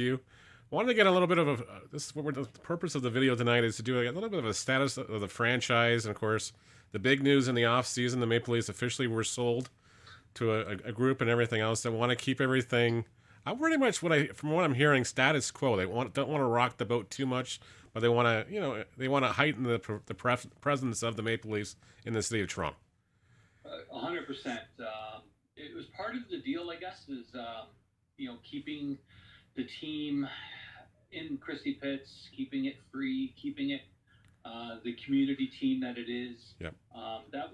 you. Wanted to get a little bit of a this is what the purpose of the video tonight is to do a little bit of a status of the franchise, and of course, the big news in the off season: the Maple Leafs officially were sold to a group and everything else. They want to keep everything. Pretty much from what I'm hearing, status quo. Don't want to rock the boat too much, but they want to they want to heighten the presence of the Maple Leafs in the city of Toronto. 100%. It was part of the deal, I guess, is keeping the team in Christie Pits, keeping it free, keeping it the community team that it is. Yep. That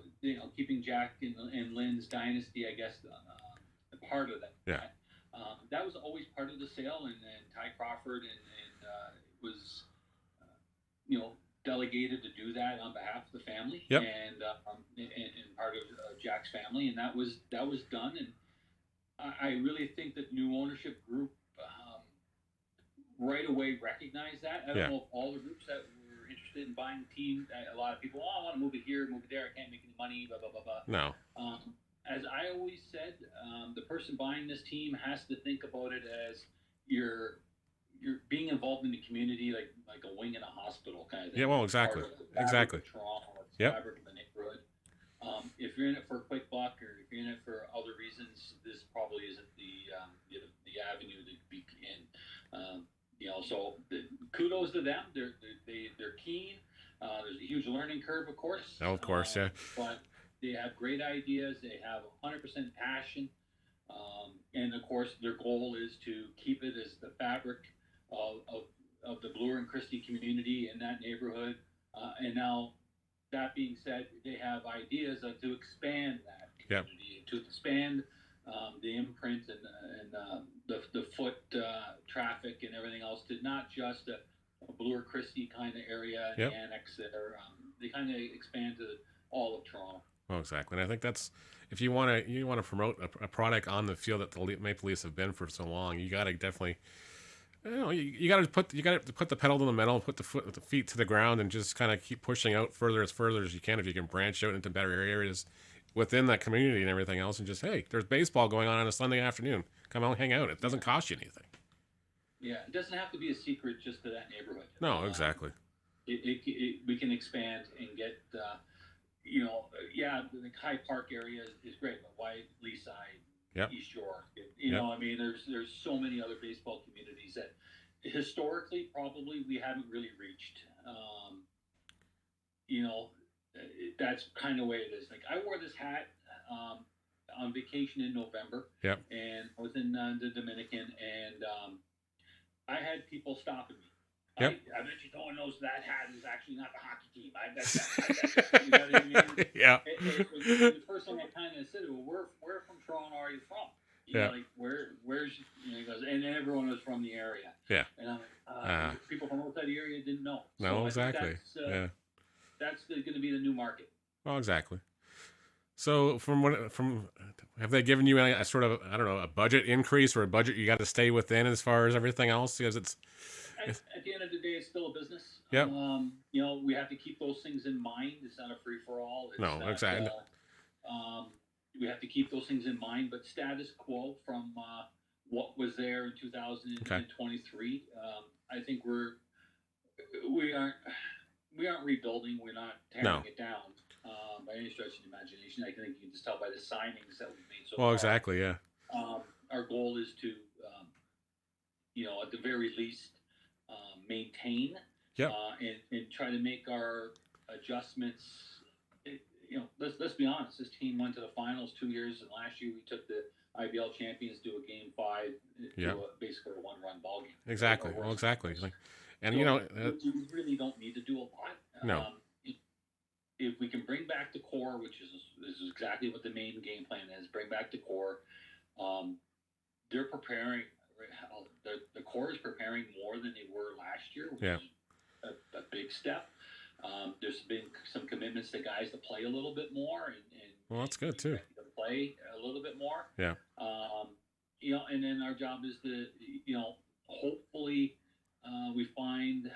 keeping Jack and Lynn's dynasty, I guess, a part of that. Yeah. That was always part of the sale, and Ty Crawford and was delegated to do that on behalf of the family. Yep. And part of Jack's family, and that was done. And I really think that new ownership group right away recognized that. I don't know if all the groups that were interested in buying the team. A lot of people, I want to move it here, move it there. I can't make any money. Blah blah blah blah. No. As I always said, the person buying this team has to think about it as you're being involved in the community, like a wing in a hospital kind of thing. Yeah, well, exactly. Exactly. Toronto, it's yep. fabric of the neighborhood. If you're in it for a quick buck, or if you're in it for other reasons, this probably isn't the avenue to be in. So kudos to them. They're keen. There's a huge learning curve, of course. Oh, of course, yeah. But they have great ideas. They have 100% passion. And of course, their goal is to keep it as the fabric of the Bloor and Christie community in that neighborhood. And now, that being said, they have ideas to expand that community, to expand the imprint and the foot traffic and everything else to not just a Bloor Christie kind of area and annex there. They kind of expand to all of Toronto. Oh, exactly. And I think that's, if you want to promote a product on the field that the Maple Leafs have been for so long, you got to definitely, you got to put the pedal to the metal, put the feet to the ground, and just kind of keep pushing out further as you can. If you can branch out into better areas within that community and everything else, and just, hey, there's baseball going on a Sunday afternoon. Come out, hang out. It doesn't cost you anything. Yeah, it doesn't have to be a secret just to that neighborhood. No, exactly. We can expand and get. The High Park area is great, but why Leaside, East Shore? I mean, there's so many other baseball communities that historically probably we haven't really reached. That's kind of the way it is. Like, I wore this hat on vacation in November, and I was in the Dominican, and I had people stopping me. I bet you no one knows that hat is actually not the hockey team. I bet that. You know what I mean? Yeah. The first time I kind of said, well, where from Toronto are you from? Like, where's, he goes, and everyone was from the area. Yeah. And I'm like, people from outside the area didn't know. No, exactly. That's going to be the new market. Well, exactly. So have they given you a sort of, I don't know, a budget increase or a budget you got to stay within as far as everything else? Because it's at the end of the day, it's still a business. Yep. We have to keep those things in mind. It's not a free for all. No, exactly. We have to keep those things in mind. But status quo from what was there in 2023, I think we aren't rebuilding. We're not tearing it down by any stretch of the imagination. I think you can just tell by the signings that we've made so far. Well, exactly, yeah. Our goal is to, at the very least, maintain and try to make our adjustments. Let's be honest. This team went to the finals 2 years, and last year we took the IBL champions to a Game 5, to basically a one-run ball game. Exactly. Well, exactly. And we really don't need to do a lot. No. If we can bring back the core, which is exactly what the main game plan is, bring back the core. They're preparing. The core is preparing more than they were last year, which is a big step. There's been some commitments to guys to play a little bit more, and that's good too. To play a little bit more. Yeah. And then our job is to, hopefully, we find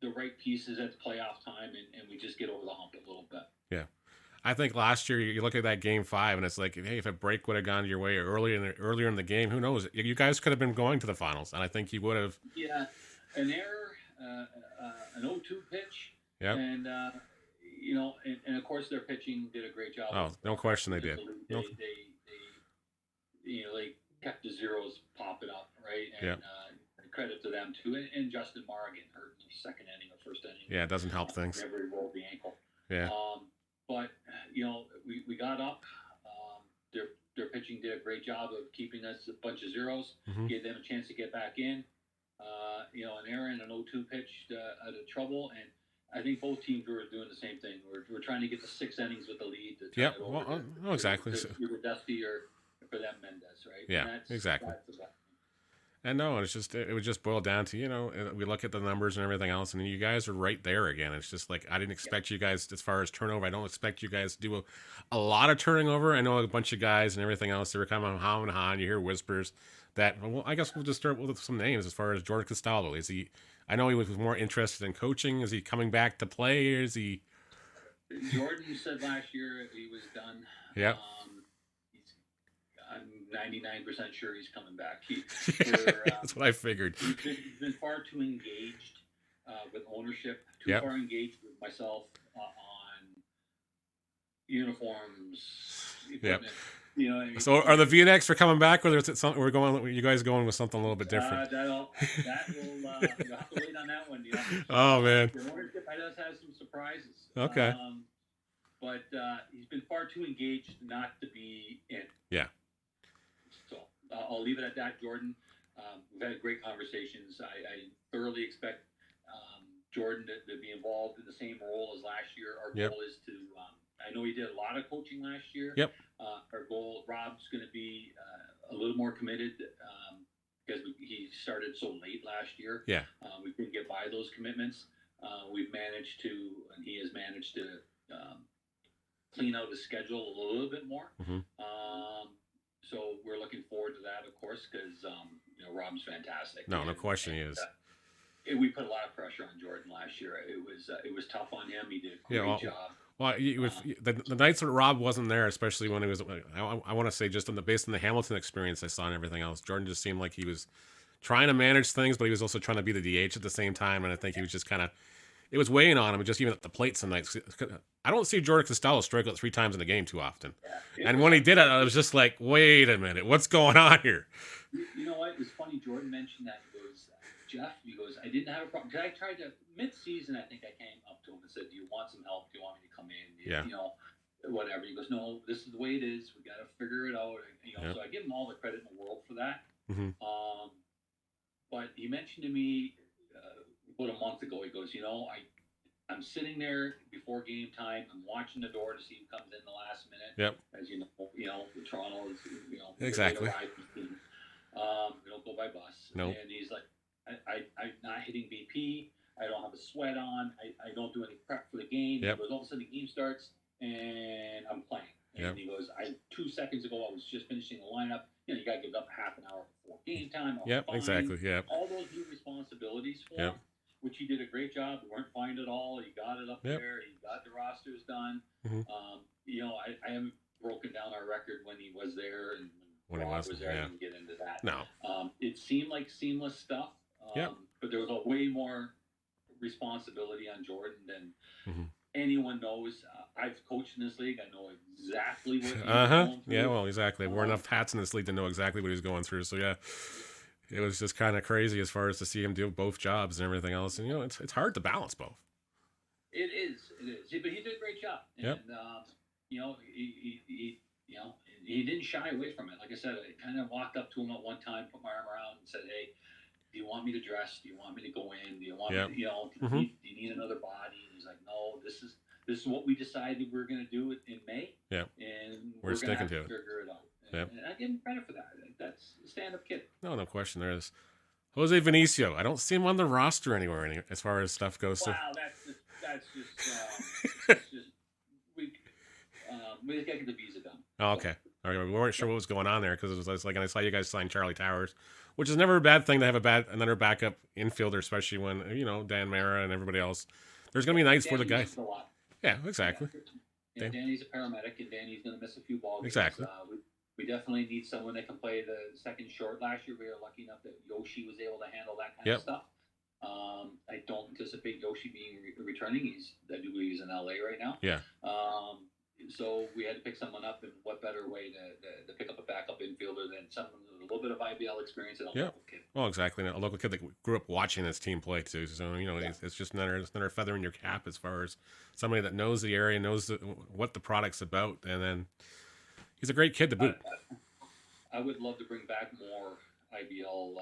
the right pieces at the playoff time, and we just get over the hump a little bit. Yeah. I think last year you look at that game 5, and it's like, hey, if a break would have gone your way earlier in the game, who knows? You guys could have been going to the finals, and I think you would have. Yeah, an error, an 0-2 pitch, Yep. and and of course their pitching did a great job. Oh, no question they did. They kept the zeros popping up, right? And Yep. Credit to them too. And Justin Marr getting hurt in the second inning or first inning. Yeah, it doesn't help things. Whenever he rolled the ankle. Yeah. But we got up. Their pitching did a great job of keeping us a bunch of zeros, gave them a chance to get back in. An error and an 0-2 pitch out of trouble, and I think both teams were doing the same thing. We're trying to get the 6 innings with the lead. To yep. Well, exactly. Either Dusty or for them Mendez, right? Yeah, exactly. And no, it would just boil down to, we look at the numbers and everything else, and you guys are right there again. It's just like, I didn't expect you guys, as far as turnover, I don't expect you guys to do a lot of turning over. I know a bunch of guys and everything else, they were kind of ha and ha, and you hear whispers that, well, I guess we'll just start with some names as far as Jordan Costello. I know he was more interested in coaching. Is he coming back to play, or is he? Jordan said last year he was done. Yeah. I'm 99% sure he's coming back. That's what I figured. He's been far too engaged with ownership, too far engaged with myself on uniforms, equipment. Yep. So are the V-necks for coming back, or is it something you guys going with something a little bit different? You'll have to wait on that one. Oh man. The ownership does have some surprises. Okay. But he's been far too engaged not to be in. Yeah. So I'll leave it at that, Jordan. We've had great conversations. I thoroughly expect Jordan to be involved in the same role as last year. Our goal is to. I know he did a lot of coaching last year. Yep. Our goal, Rob's going to be a little more committed because he started so late last year. Yeah. We couldn't get by those commitments. We've managed to, and he has managed to clean out his schedule a little bit more. So we're looking forward to that, of course, because Rob's fantastic. No question he is. We put a lot of pressure on Jordan last year. It was tough on him. He did a great job. Well, the nights that Rob wasn't there, especially when he was, I want to say just based on the Hamilton experience I saw and everything else, Jordan just seemed like he was trying to manage things, but he was also trying to be the DH at the same time. And I think he was just kind of, it was weighing on him, just even at the plate some nights. I don't see Jordan Costello strike out 3 times in the game too often. Yeah, and when he did it, I was just like, wait a minute, what's going on here? You know what? It was funny. Jordan mentioned that. He goes, Jeff, I didn't have a problem. Because I tried to, mid-season, I think I came up to him and said, do you want some help? Do you want me to come in? Whatever. He goes, no, this is the way it is. We got to figure it out. So I give him all the credit in the world for that. But he mentioned to me about a month ago, he goes, I'm sitting there before game time. I'm watching the door to see who comes in the last minute. Yep. As Toronto is, exactly. We don't go by bus. Nope. And he's like, I'm not hitting BP. I don't have a sweat on. I don't do any prep for the game. Yep. He goes, all of a sudden the game starts and I'm playing. And he goes, 2 seconds ago I was just finishing the lineup. You got to give up half an hour before game time. Exactly. Yeah. All those new responsibilities for him, which he did a great job. We weren't fined at all. He got it up there. He got the rosters done. I haven't broken down our record when he was there and when Rob was there. I didn't get into that. No. It seemed like seamless stuff. But there was a way more responsibility on Jordan than anyone knows. I've coached in this league. I know exactly what he's going through. Yeah, well, exactly. We're enough hats in this league to know exactly what he's going through. So, yeah, it was just kind of crazy as far as to see him do both jobs and everything else. And, it's hard to balance both. It is. But he did a great job. And, he didn't shy away from it. Like I said, I kind of walked up to him at one time, put my arm around and said, hey, do you want me to dress? Do you want me to go in? Do you want me to, do you need another body? And he's like, no, this is what we decided we were going to do in May. Yeah. And we're sticking to it. Figure it out. And I give him credit for that. That's a stand-up kid. No question there is. Jose Vinicio. I don't see him on the roster anywhere as far as stuff goes. Wow, that's just we just got to get the visa done. Oh, okay. All right, we weren't sure what was going on there because it was like, and I saw you guys sign Charlie Towers, which is never a bad thing to have another backup infielder, especially when Dan Mara and everybody else. There's going to be nights where the guys. Yeah, exactly. Danny's a paramedic, and Danny's going to miss a few ball games. Exactly. We definitely need someone that can play the second short. Last year, we were lucky enough that Yoshi was able to handle that kind of stuff. I don't anticipate Yoshi being returning. I do believe he's in LA right now. Yeah. So we had to pick someone up, and what better way to pick up a backup infielder than someone with a little bit of IBL experience and a local kid. Well, exactly. A local kid that grew up watching his team play too. So it's just another feather in your cap as far as somebody that knows the area, knows what the product's about, and then he's a great kid to boot. I would love to bring back more IBL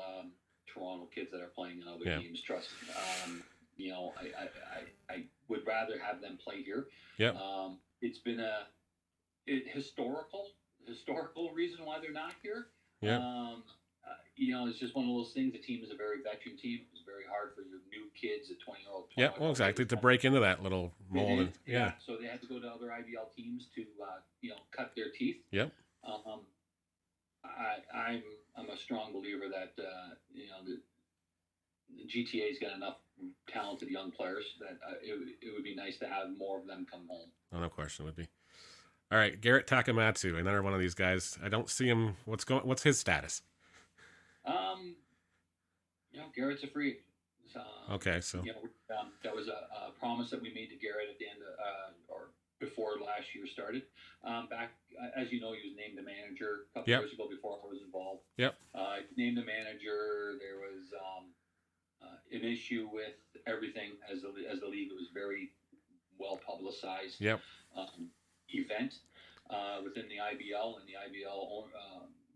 Toronto kids that are playing in other teams. Trust me. I would rather have them play here. Yeah. It's been a historical reason why they're not here. Yeah. It's just one of those things. The team is a very veteran team. It's very hard for your new kids, a 20-year-old. Yeah, well, exactly, to break into that little mold. So they had to go to other IBL teams to, cut their teeth. Yep. I'm a strong believer that the GTA's got enough talented young players that it would be nice to have more of them come home. Oh, no question, it would be. All right, Garrett Takamatsu, another one of these guys. I don't see him. What's his status? Garrett's a free agent. Okay, so that was a promise that we made to Garrett at the end of, or before last year started. Back, as you know, he was named the manager a couple years ago before I was involved. Yep. Named the manager. There was an issue with everything as the league. It was very well publicized. Yep. Event within the IBL and the IBL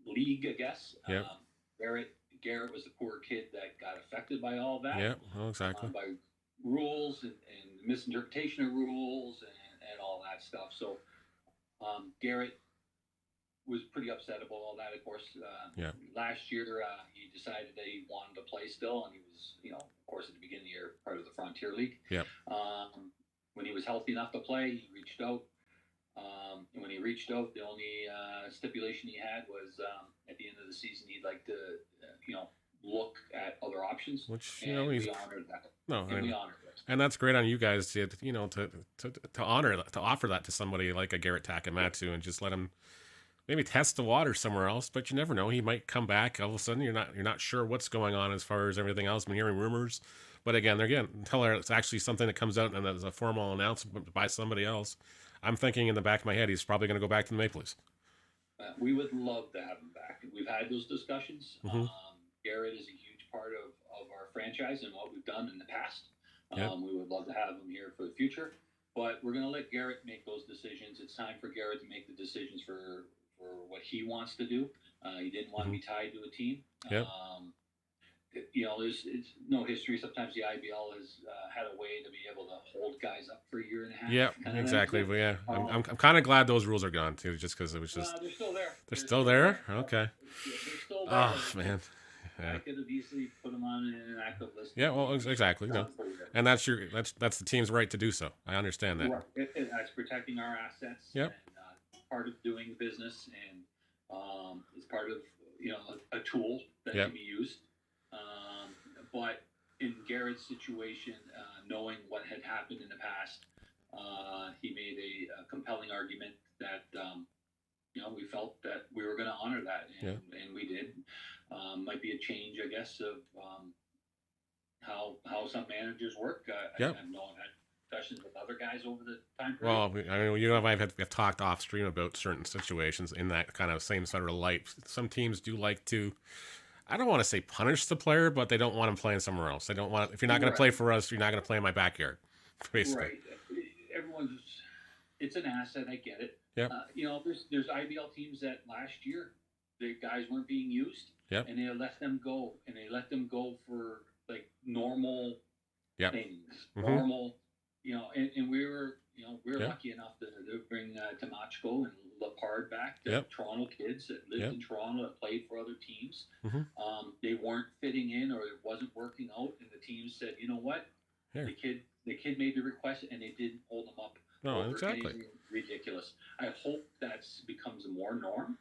league, I guess. Yep. Garrett was the poor kid that got affected by all that. Yeah, well, exactly. By rules and misinterpretation of rules and all that stuff. So Garrett was pretty upset about all that, of course. Last year, he decided that he wanted to play still, and he was, of course, at the beginning of the year, part of the Frontier League. Yep. When he was healthy enough to play, he reached out. And when he reached out, the only stipulation he had was at the end of the season, he'd like to, look at other options. Which, he's honored that. No, we honored it. And that's great on you guys to honor that, to offer that to somebody like a Garrett Takamatsu and just let him maybe test the water somewhere else. But you never know; he might come back. All of a sudden, you're not sure what's going on as far as everything else. I'm hearing rumors, but again, until it's actually something that comes out and there's a formal announcement by somebody else. I'm thinking in the back of my head, he's probably going to go back to the Maple Leafs. We would love to have him back. We've had those discussions. Mm-hmm. Garrett is a huge part of our franchise and what we've done in the past. Yep. We would love to have him here for the future, but we're going to let Garrett make those decisions. It's time for Garrett to make the decisions for what he wants to do. He didn't want to be tied to a team. Yep. It's no history. Sometimes the IBL has had a way to be able to hold guys up for a year and a half. Yeah, exactly. But yeah, I'm kind of glad those rules are gone too, just because it was just. They're still there. They're still there. Okay. They're still there. Oh man. Yeah. I could have easily put them on an inactive list. Yeah, well, exactly. No. And that's the team's right to do so. I understand that. Right. That's protecting our assets. Yep. And part of doing business, and it's part of a tool that can be used. But in Garrett's situation, knowing what had happened in the past, he made a compelling argument that we felt that we were going to honor that, and we did. Might be a change, I guess, of how some managers work. I've had discussions with other guys over the time period. Well, you and I have talked off stream about certain situations in that kind of same sort of light. Some teams do like to, I don't want to say punish the player, but they don't want him playing somewhere else. They don't want, if you're not going to play for us, you're not going to play in my backyard, basically. Right. It's an asset. I get it. Yep. There's IBL teams that last year the guys weren't being used. Yep. And they let them go, for like normal things, normal, and we were lucky enough to bring Tamachko and Lepard back, the Toronto kids that lived in Toronto that played for other teams. Mm-hmm. They weren't fitting in, or it wasn't working out, and the team said, you know what, the kid made the request, and they didn't hold them up. No, exactly. Ridiculous. I hope that becomes a more norm.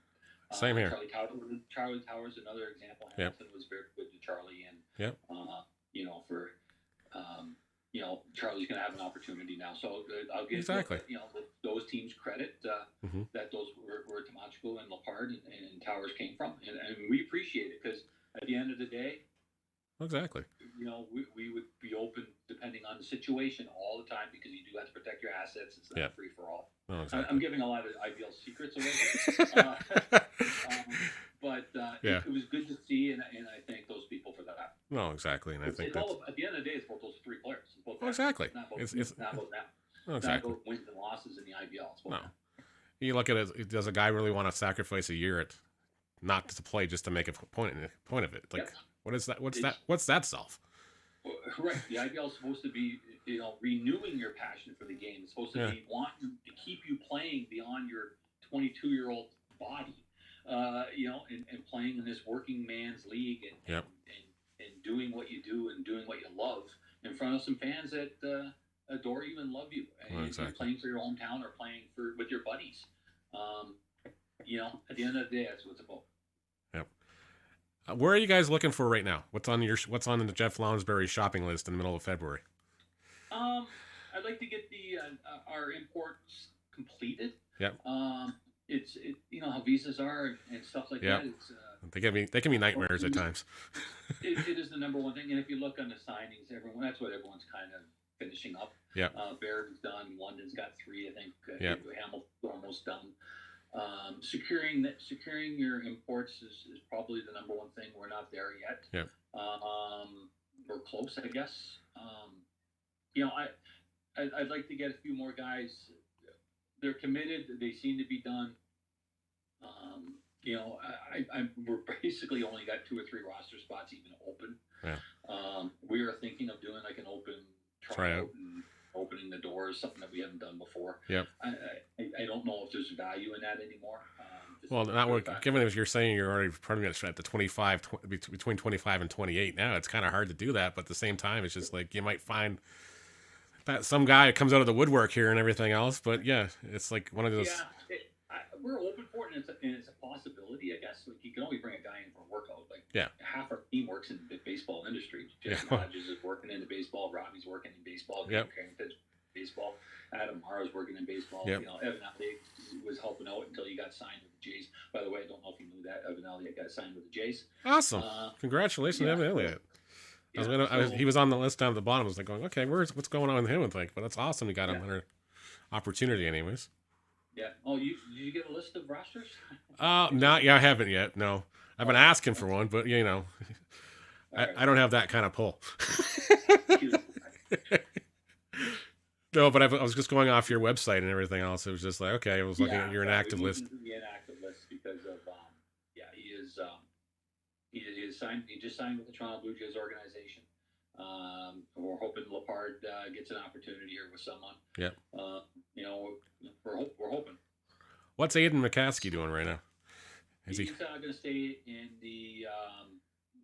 Same here. Charlie Towers, another example. Hamilton was very good to Charlie, and Charlie's going to have an opportunity now. So I'll give those those teams credit Mm-hmm. that those were Tomachico and Lepard and Towers came from, and we appreciate it because at the end of the day, Exactly. we would be open depending on the situation all the time because you do have to protect your assets. It's not free for all. No, exactly. I'm giving a lot of IBL secrets away, but it was good to see, and I thank those people for that. No, exactly, and I think that's at the end of the day, it's about those three players. It's about exactly. It's not about them. No, exactly. It's not about wins and losses in the IBL. It's about them. You look at it. Does a guy really want to sacrifice a year not to play just to make a point of it? Like, what is that? What's that self? Right. The IBL is supposed to be, renewing your passion for the game. It's supposed to be wanting to keep you playing beyond your 22-year-old body, and playing in this working man's league and doing what you do and doing what you love in front of some fans that adore you and love you. And exactly. playing for your hometown or playing with your buddies. At the end of the day, that's what it's about. Yep. Where are you guys looking for right now? What's on the Jeff Lounsbury shopping list in the middle of February? I'd like to get our imports completed. Yep. It's how visas are and stuff like that. It's, they can be nightmares at times. it is the number one thing, and if you look on the signings, that's what everyone's kind of finishing up. Yeah. Barrett's done. London's got 3, I think. Hamilton's almost done. Securing your imports is probably the number one thing. We're not there yet. Yeah. We're close, I guess. I'd like to get a few more guys. They're committed. They seem to be done. We're basically only got 2 or 3 roster spots even open. Yeah. We are thinking of doing like an open tryout and opening the doors, something that we haven't done before. Yep. I don't know if there's value in that anymore. Given if you're saying you're already pretty much at the 25, between 25 and 28 now, it's kind of hard to do that. But at the same time, it's just like you might find that some guy comes out of the woodwork here and everything else. But yeah, it's like one of those. Yeah, we're open for it, and it's a possibility, I guess. Like you can only bring a guy in for a workout. Like half our team works in the baseball industry. Jeff Hodges is working in the baseball. Robbie's working in baseball. Carrington's baseball. Adam Mara's working in baseball. Yep. Evan Elliott was helping out until he got signed with the Jays. By the way, I don't know if you knew that Evan Elliott got signed with the Jays. Awesome! Congratulations, Evan Elliott. He was on the list down at the bottom. I was like going, okay, what's going on with him? And think, but that's awesome. He got another opportunity, anyways. Yeah. Oh, did you get a list of rosters? I haven't yet. No, I've been asking for one, but I don't have that kind of pull. No, but I was just going off your website and everything else. It was just like, okay, I was looking at your inactive list. The inactive list because of he is signed. He just signed with the Toronto Blue Jays organization. We're hoping Lepard gets an opportunity here with someone. Yeah. We're hoping. What's Aiden McCaskey doing right now? He's going to stay in the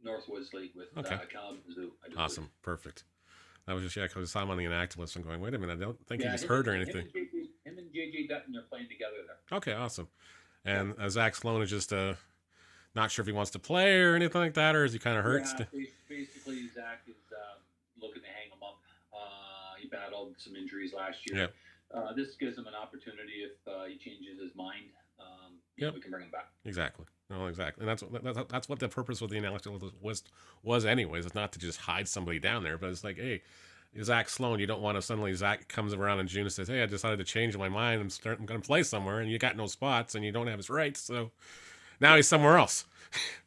Northwoods League with Kalamazoo. Awesome. Perfect. That was just, because I saw him on the inactive list. I'm going, wait a minute, I don't think he was hurt or anything. Him and JJ Dutton are playing together there. Okay, awesome. And Zach Sloan is just not sure if he wants to play or anything like that, or is he kind of hurt? Yeah, basically, Zach is looking to hang him up. He battled some injuries last year. Yep. This gives him an opportunity if he changes his mind. We can bring him back. Exactly. No, exactly. And that's what the purpose of the analysis was anyways. It's not to just hide somebody down there, but it's like, hey, Zach Sloan, you don't want to suddenly Zach comes around in June and says, hey, I decided to change my mind. I'm going to play somewhere, and you got no spots, and you don't have his rights, so now he's somewhere else,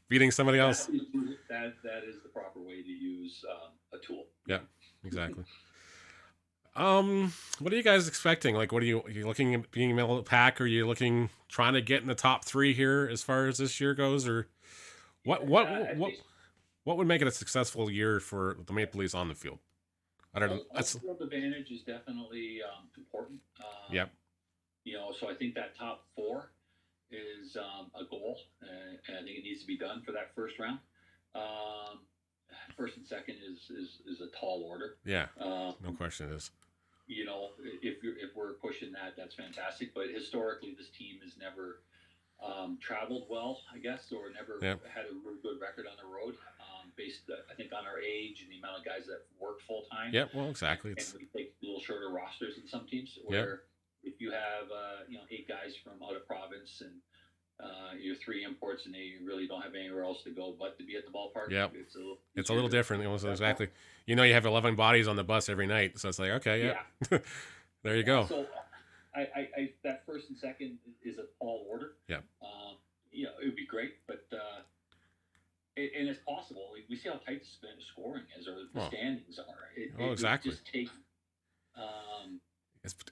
beating somebody else. That is the proper way to use a tool. Yeah, exactly. What are you guys expecting? Like, are you looking at being middle of the pack? Or are you trying to get in the top 3 here as far as this year goes? Or what would make it a successful year for the Maple Leafs on the field? I don't know. Field advantage is definitely important. Yep. So I think that top 4 is a goal, and I think it needs to be done for that first round. First and second is a tall order. Yeah, no question it is. If we're pushing that, that's fantastic. But historically, this team has never traveled well, I guess, or never had a really good record on the road, based, I think, on our age and the amount of guys that worked full time. Yeah, well, exactly. And we take a little shorter rosters in some teams where if you have 8 guys from out of province and your 3 imports, and you really don't have anywhere else to go but to be at the ballpark. Yep. It's a little different. Almost exactly. You have 11 bodies on the bus every night, so it's like, okay, yeah. There you go. So I that first and second is a tall order. Yeah. It would be great, but and it's possible. We see how tight the scoring is, or the standings are. Exactly. Just take.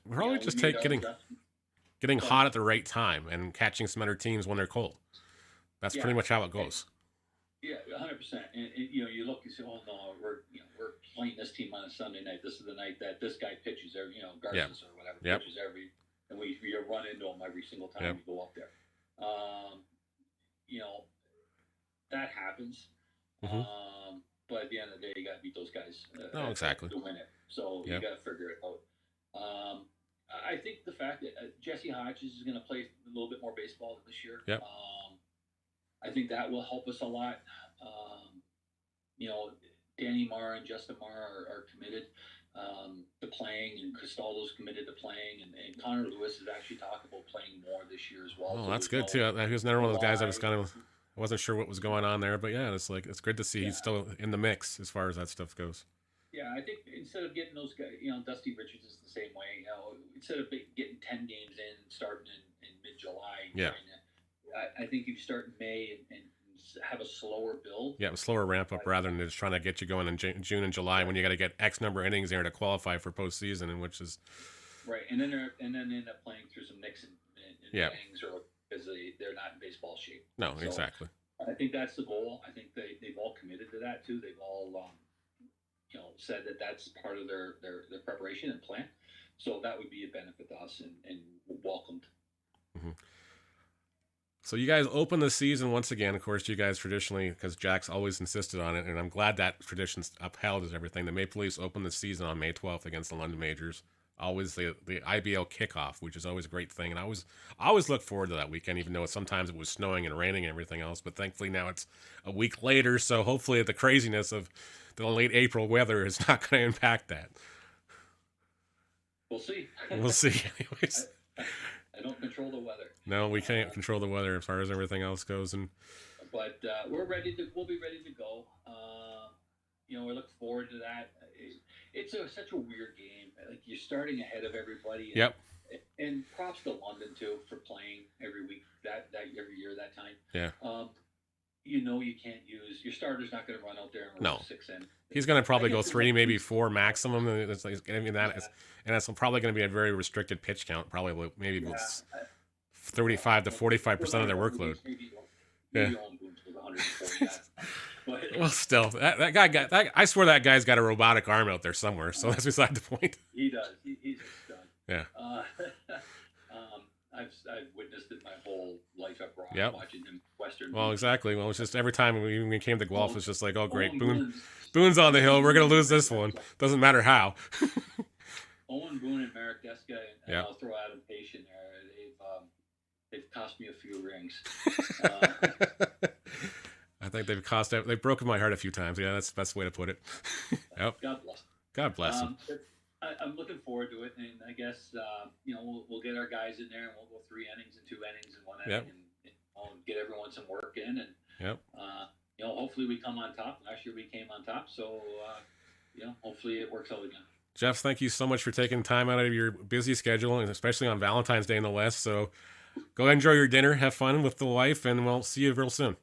We're always just getting hot at the right time and catching some other teams when they're cold. That's pretty much how it goes. Yeah, 100%. And you look and say, oh no, we're playing this team on a Sunday night. This is the night that this guy pitches every, Garces or whatever pitches every, and we run into him every single time we go up there. That happens. Mm-hmm. But at the end of the day, you got to beat those guys. Exactly. To win it. So you got to figure it out. I think the fact that Jesse Hodges is going to play a little bit more baseball this year. Yep. I think that will help us a lot. Danny Marr and Justin Marr are committed to playing, and Cristaldo's committed to playing, and Connor Lewis is actually talking about playing more this year as well. Oh, so that's good too. He was another one of those guys I wasn't sure what was going on there, but it's good to see he's still in the mix as far as that stuff goes. Yeah, I think instead of getting those guys, Dusty Richards is the same way. Instead of getting 10 games in, starting in mid-July, I think you start in May and have a slower build. Yeah, a slower ramp up rather than just trying to get you going in June and July when you got to get X number of innings there to qualify for postseason, and which is right. And then end up playing through some nicks and innings, or because they're not in baseball shape. No, so exactly. I think that's the goal. I think they've all committed to that too. They've all said that that's part of their preparation and plan. So that would be a benefit to us and welcomed. Mm-hmm. So you guys open the season once again. Of course, you guys traditionally, because Jack's always insisted on it, and I'm glad that tradition's upheld as everything. The Maple Leafs open the season on May 12th against the London Majors. Always the IBL kickoff, which is always a great thing. And I always look forward to that weekend, even though sometimes it was snowing and raining and everything else. But thankfully now it's a week later, so hopefully the craziness of the late April weather is not going to impact that. We'll see. We'll see. Anyways. I don't control the weather. No, we can't control the weather as far as everything else goes. But we'll be ready to go. We look forward to that. It's such a weird game. Like, you're starting ahead of everybody. And, yep. And props to London too for playing every week that every year that time. Yeah. You can't use your starter's not going to run out there and run 6 in. He's going to probably go 3, maybe 4 maximum. It's probably going to be a very restricted pitch count. Probably maybe 35 to 45% of their workload. Maybe well, still, that guy I swear that guy's got a robotic arm out there somewhere. So that's beside the point. He does. He's just done. Yeah. I've witnessed it my whole life up Broad, watching him Western. Well, exactly. Well, it's just every time we came to Guelph, it's just like, oh, great, Boone's on the hill. We're going to lose this one. Doesn't matter how. Owen Boone and Marek Deska, and I'll throw Adam Page in there. They've cost me a few rings. I think they've broken my heart a few times. Yeah, that's the best way to put it. Yep. God bless them. I'm looking forward to it, and I guess we'll get our guys in there, and we'll go 3 innings and 2 innings and 1 inning, and get everyone some work in, and hopefully we come on top. Last year we came on top, so hopefully it works out again. Jeff, thank you so much for taking time out of your busy schedule, and especially on Valentine's Day in the West. So go enjoy your dinner, have fun with the wife, and we'll see you real soon.